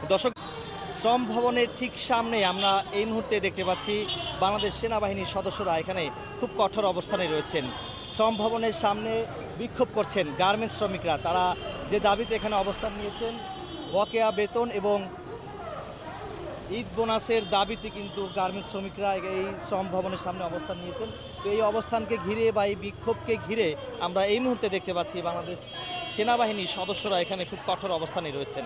দর্শক, শ্রম ভবনের ঠিক সামনে আমরা এই মুহূর্তে দেখতে পাচ্ছি বাংলাদেশ সেনাবাহিনীর সদস্যরা এখানে খুব কঠোর অবস্থানে রয়েছেন। শ্রম ভবনের সামনে বিক্ষোভ করছেন গার্মেন্টস শ্রমিকরা। তারা যে দাবিতে এখানে অবস্থান নিয়েছেন, বকেয়া বেতন এবং ঈদ বোনাসের দাবিতে কিন্তু গার্মেন্টস শ্রমিকরা এই শ্রম ভবনের সামনে অবস্থান নিয়েছেন। তো এই অবস্থানকে ঘিরে বা এই বিক্ষোভকে ঘিরে আমরা এই মুহূর্তে দেখতে পাচ্ছি বাংলাদেশ সেনাবাহিনীর সদস্যরা এখানে খুব কঠোর অবস্থানে রয়েছেন।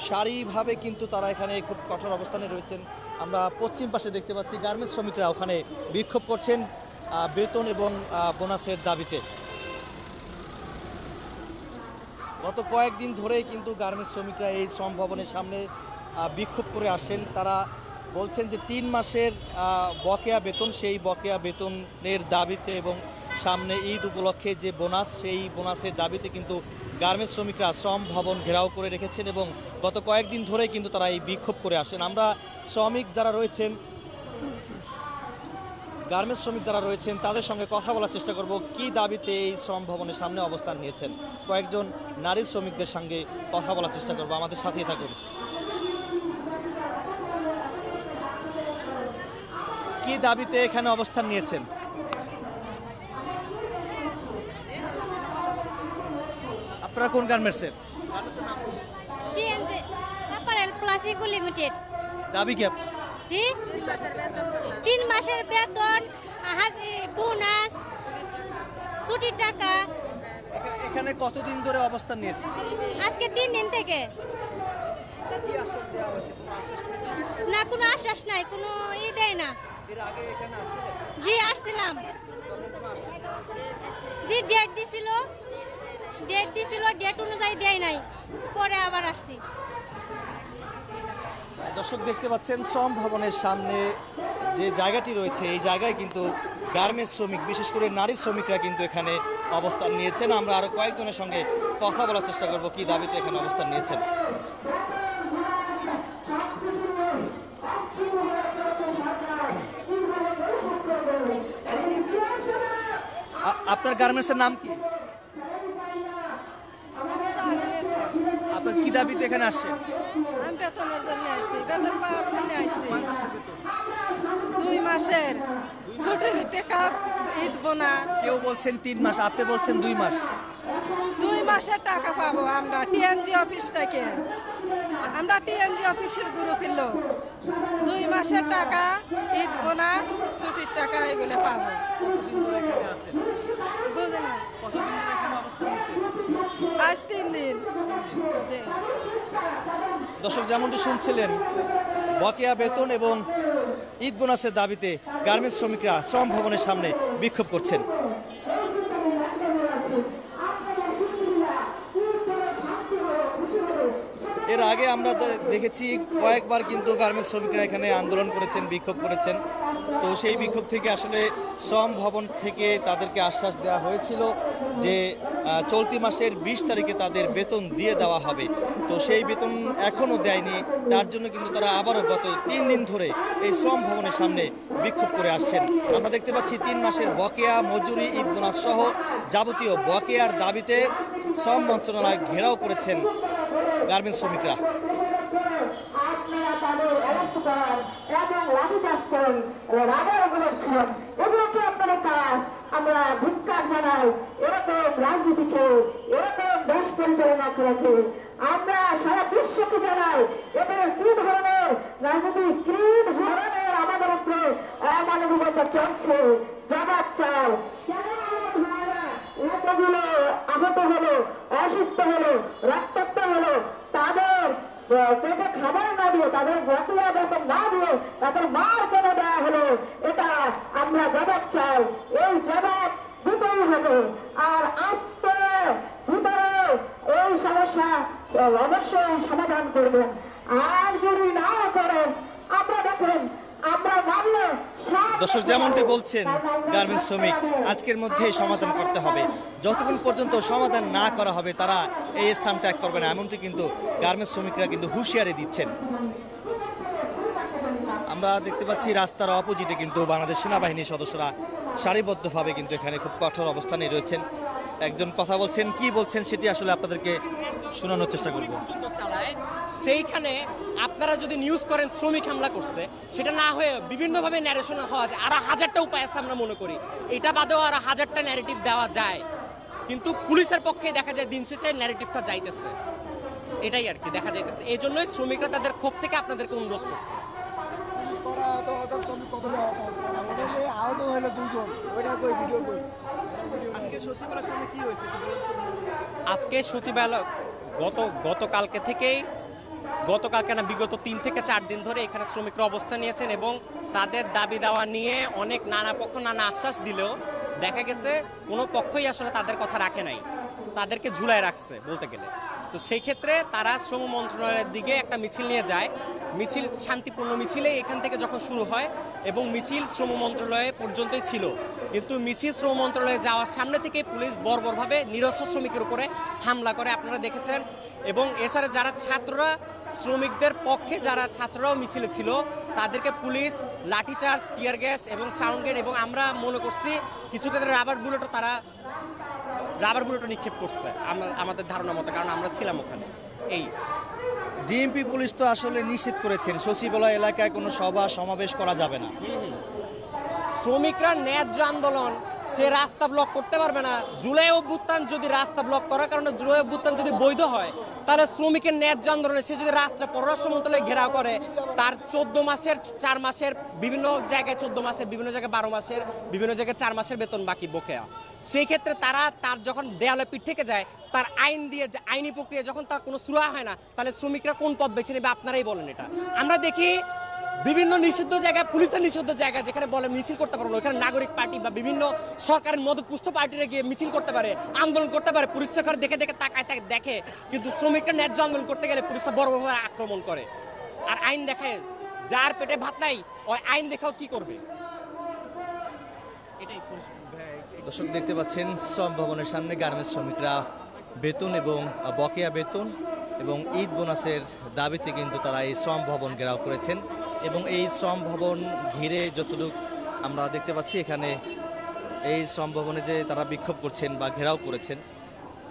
সারিভাবে কিন্তু তারা এখানে খুব কঠোর অবস্থানে রয়েছেন। আমরা পশ্চিম পাশে দেখতে পাচ্ছি গার্মেন্টস শ্রমিকরা ওখানে বিক্ষোভ করছেন বেতন এবং বোনাসের দাবিতে। গত কয়েকদিন ধরেই কিন্তু গার্মেন্টস শ্রমিকরা এই শ্রম ভবনের সামনে বিক্ষোভ করে আসছেন। তারা বলছেন যে 3 মাসের বকেয়া বেতন, সেই বকেয়া বেতনের দাবিতে এবং সামনে ঈদ উপলক্ষে যে বোনাস, সেই বোনাসের দাবিতে কিন্তু গার্মেন্টস শ্রমিকরা শ্রম ভবন ঘেরাও করে রেখেছেন এবং গত কয়েকদিন ধরে কিন্তু তারা এই বিক্ষোভ করে আসেন। আমরা শ্রমিক যারা রয়েছেন, গার্মেন্টস শ্রমিক যারা রয়েছেন তাদের সঙ্গে কথা বলার চেষ্টা করব কি দাবিতে এই শ্রম ভবনের সামনে অবস্থান নিয়েছেন। কয়েকজন নারী শ্রমিকদের সঙ্গে কথা বলার চেষ্টা করব, আমাদের সাথেই থাকুন। কি দাবিতে এখানে অবস্থান নিয়েছেন? আপনারা কোন গার্মেন্টসের? TNG apparel plastic limited. দাবি কি? জি, 3 মাসের বেতন, বোনাস, ছুটির টাকা। এখানে কতদিন ধরে অবস্থান নিয়েছেন? আজকে 3 দিন থেকে। না, কোনো আশ্বাস নাই, কোনো দেয় না। জি, আসছিলাম। জি, ডেট দিছিল, ডেট অনুযায়ী দেয় নাই, পরে আবার আসছি। দর্শক, দেখতে পাচ্ছেন শ্রম ভবনের সামনে যে জায়গাটি রয়েছে, এই জায়গায় কিন্তু গার্মেন্টস শ্রমিক, বিশেষ করে নারী শ্রমিকরা কিন্তু এখানে অবস্থান নিয়েছেন। আমরা আরো কয়েকজনের সঙ্গে কথা বলার চেষ্টা করব কি দাবিতে এখানে অবস্থান নিয়েছেন। আপনার গার্মেন্টসের নাম কি? আপনার কি দাবিতে এখানে আসছেন? আমি বেতনের জন্য আইছি, বেতন পাওয়ার জন্য আইছি। 2 মাসের ছুটির টাকা, ঈদ বোনাস। কেউ বলছেন 3 মাস, আপনি বলছেন 2 মাস। 2 মাসের টাকা পাবো আমরা টিএনজি অফিস থেকে। আমরা টিএনজি অফিসের গ্রুপের লোক। 2 মাসের টাকা, ঈদ বোনাস, ছুটির টাকা এগুলো পাবো। বুঝে না, আজ 3 দিন। দর্শক, যেমনটি শুনছিলেন, বকেয়া বেতন এবং ঈদ বোনাসের দাবিতে গার্মেন্টস শ্রমিকরা শ্রম ভবনের সামনে বিক্ষোভ করছেন। এর আগে আমরা দেখেছি কয়েকবার কিন্তু গার্মেন্টস শ্রমিকরা এখানে আন্দোলন করেছেন, বিক্ষোভ করেছেন। তো সেই বিক্ষোভ থেকে আসলে শ্রম ভবন থেকে তাদেরকে আশ্বাস দেওয়া হয়েছিল যে চলতি মাসের 20 তারিখে তাদের বেতন দিয়ে দেওয়া হবে। তো সেই বেতন এখনও দেয়নি, তার জন্য কিন্তু তারা আবারও গত 3 দিন ধরে এই শ্রম ভবনের সামনে বিক্ষোভ করে আসছেন। আমরা দেখতে পাচ্ছি 3 মাসের বকেয়া, মজুরি, ঈদ বোনাস সহ যাবতীয় বকেয়ার দাবিতে শ্রম মন্ত্রণালয় ঘেরাও করেছেন গার্মেন্টস শ্রমিকরা। আমরা ধিক্কার জানাই এরকম রাজনীতিকে, এরকম দেশ পরিচালনা করেছে। আমরা সারা বিশ্বকে জানাই এদের কি ধরনের রাজনীতি, কি ধরনের আমাদের উপরে অমানবিকতা চলছে। জবাব চাও। এতগুলো আহত হলো, অসুস্থ হলো, রক্তাক্ত হলো, তাদের পেটে খাবার না দিয়ে, তাদের বকেয়া বেতন না দিয়ে তাদের মার কেন দেওয়া হলো, এটা আমরা জবাব চাই। এই জবাব দিতেই হবে। আর আজকে ভিতরে এই সমস্যা অবশ্যই সমাধান করবেন। আর যদি না করেন, আপনারা দেখেন, আমরা মানলে। দর্শক, যেমনটি বলছেন গার্মেন্টস শ্রমিক, আজকের মধ্যে সমাধান করতে হবে। যতক্ষণ পর্যন্ত সমাধান না করা হবে তারা এই স্থান ত্যাগ করবে না, এমনটি কিন্তু গার্মেন্টস শ্রমিকরা কিন্তু হুঁশিয়ারি দিচ্ছেন। আমরা দেখতে পাচ্ছি রাস্তার অপোজিটে কিন্তু বাংলাদেশ সেনাবাহিনীর সদস্যরা সারিবদ্ধভাবে কিন্তু এখানে খুব কঠোর অবস্থানে রয়েছেন। একজন কথা বলছেন, কি বলছেন সেটি আসলে আপনাদেরকে শোনানোর চেষ্টা করব। যুদ্ধ চালায় সেইখানে আপনারা যদি নিউজ করেন শ্রমিক হামলা করছে, সেটা না হয়ে বিভিন্নভাবে ন্যারেশন হওয়া যায়। আরো হাজারটা উপায় আছে আমরা মনে করি, এটা বাদেও আরো হাজারটা ন্যারেটিভ দেওয়া যায়, কিন্তু পুলিশের পক্ষে দেখা যায় দিন শেষে ন্যারেটিভটা যাইতেছে, এটাই আর কি দেখা যাইতেছে। এই জন্যই শ্রমিকরা তাদের ক্ষোভ থেকে আপনাদেরকে অনুরোধ করছে। আহত হলো 2 জন, ওইটা কই ভিডিও কই? আজকে সচিবালয়ের সামনে কি হয়েছে? আজকে সচিবালয় গতকালকে না বিগত 3 থেকে 4 দিন ধরে এখানে শ্রমিকরা অবস্থান নিয়েছেন এবং তাদের দাবি দেওয়া নিয়ে অনেক নানা পক্ষ নানা আশ্বাস দিলেও দেখা গেছে কোনো পক্ষই আসলে তাদের কথা রাখে নাই, তাদেরকে ঝুলায় রাখছে বলতে গেলে। তো সেই ক্ষেত্রে তারা শ্রম মন্ত্রণালয়ের দিকে একটা মিছিল নিয়ে যায়। মিছিল শান্তিপূর্ণ মিছিলে এখান থেকে যখন শুরু হয় এবং মিছিল শ্রম মন্ত্রণালয় পর্যন্তই ছিল, কিন্তু মিছিল শ্রম মন্ত্রণালয়ে যাওয়ার সামনে থেকে পুলিশ বর্বরভাবে নিরস্ত্র শ্রমিকের উপরে হামলা করে, আপনারা দেখেছেন। এবং এছাড়া যারা ছাত্ররা, শ্রমিকদের পক্ষে যারা ছাত্ররাও মিছিলে ছিল, তাদেরকে পুলিশ লাঠিচার্জ, টিয়ার গ্যাস এবং সাউন্ড গ্রেড এবং আমরা মনে করছি কিছু ক্ষেত্রে রাবার বুলেটও নিক্ষেপ করছে আমাদের ধারণা মতো, কারণ আমরা ছিলাম ওখানে। এই ডিএমপি পুলিশ তো আসলে নিষেধ করেছেন সচিবালয় এলাকায় কোনো সভা সমাবেশ করা যাবে না। শ্রমিকরা ন্যায্য আন্দোলন, সে রাস্তা ব্লক করতে পারবে না। জুলাই অভ্যুত্থান যদি রাস্তা ব্লক করার কারণে জুলাই অভ্যুত্থান যদি বৈধ হয়, তাহলে শ্রমিকের ন্যায্য আন্দোলনে সে যদি রাস্তা পররাষ্ট্র মন্ত্রণালয় ঘেরাও করে, তার 14 মাসের 4 মাসের বিভিন্ন জায়গায় 14 মাসের, বিভিন্ন জায়গায় 12 মাসের, বিভিন্ন জায়গায় 4 মাসের বেতন বাকি বকেয়া, সেই ক্ষেত্রে তার যখন দেয়ালে পিঠ থেকে যায়, তার আইন দিয়ে আইনি প্রক্রিয়া যখন তার কোনো সুরা হয় না, তাহলে শ্রমিকরা কোন পথ বেছে নেবে? আপনারাই বলেন। এটা আমরা দেখি বিভিন্ন নিষিদ্ধ জায়গায়, পুলিশের নিষিদ্ধ জায়গায় যেখানে বলে মিছিল করতে পারবো, এখানে নাগরিক পার্টি বা বিভিন্ন সরকারের মদতপুষ্ট পার্টিরা গিয়ে মিছিল করতে পারে, আন্দোলন করতে পারে, পুলিশ সরকার দেখে তাকায় দেখে, কিন্তু শ্রমিকরা ন্যায্য আন্দোলন করতে গেলে পুলিশরা বড়ভাবে আক্রমণ করে আর আইন দেখায়। যার পেটে ভাত নাই ওই আইন দেখাও কি করবে? এটাই দর্শক দেখতে পাচ্ছেন শ্রম ভবনের সামনে গার্মেন্টস শ্রমিকরা বেতন এবং বকেয়া বেতন এবং ঈদ বোনাসের দাবিতে কিন্তু তারা এই শ্রম ভবন ঘেরাও করেছেন। এবং এই শ্রম ভবন ঘিরে যতটুকু আমরা দেখতে পাচ্ছি, এখানে এই শ্রম ভবনে যে তারা বিক্ষোভ করছেন বা ঘেরাও করেছেন,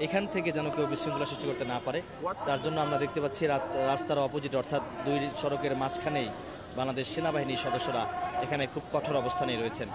এখান থেকে যেন কেউ বিশৃঙ্খলা সৃষ্টি করতে না পারে, তার জন্য আমরা দেখতে পাচ্ছি রাস্তার অপোজিট অর্থাৎ 2 সড়কের মাঝখানেই বাংলাদেশ সেনাবাহিনীর সদস্যরা এখানে খুব কঠোর অবস্থানে রয়েছেন।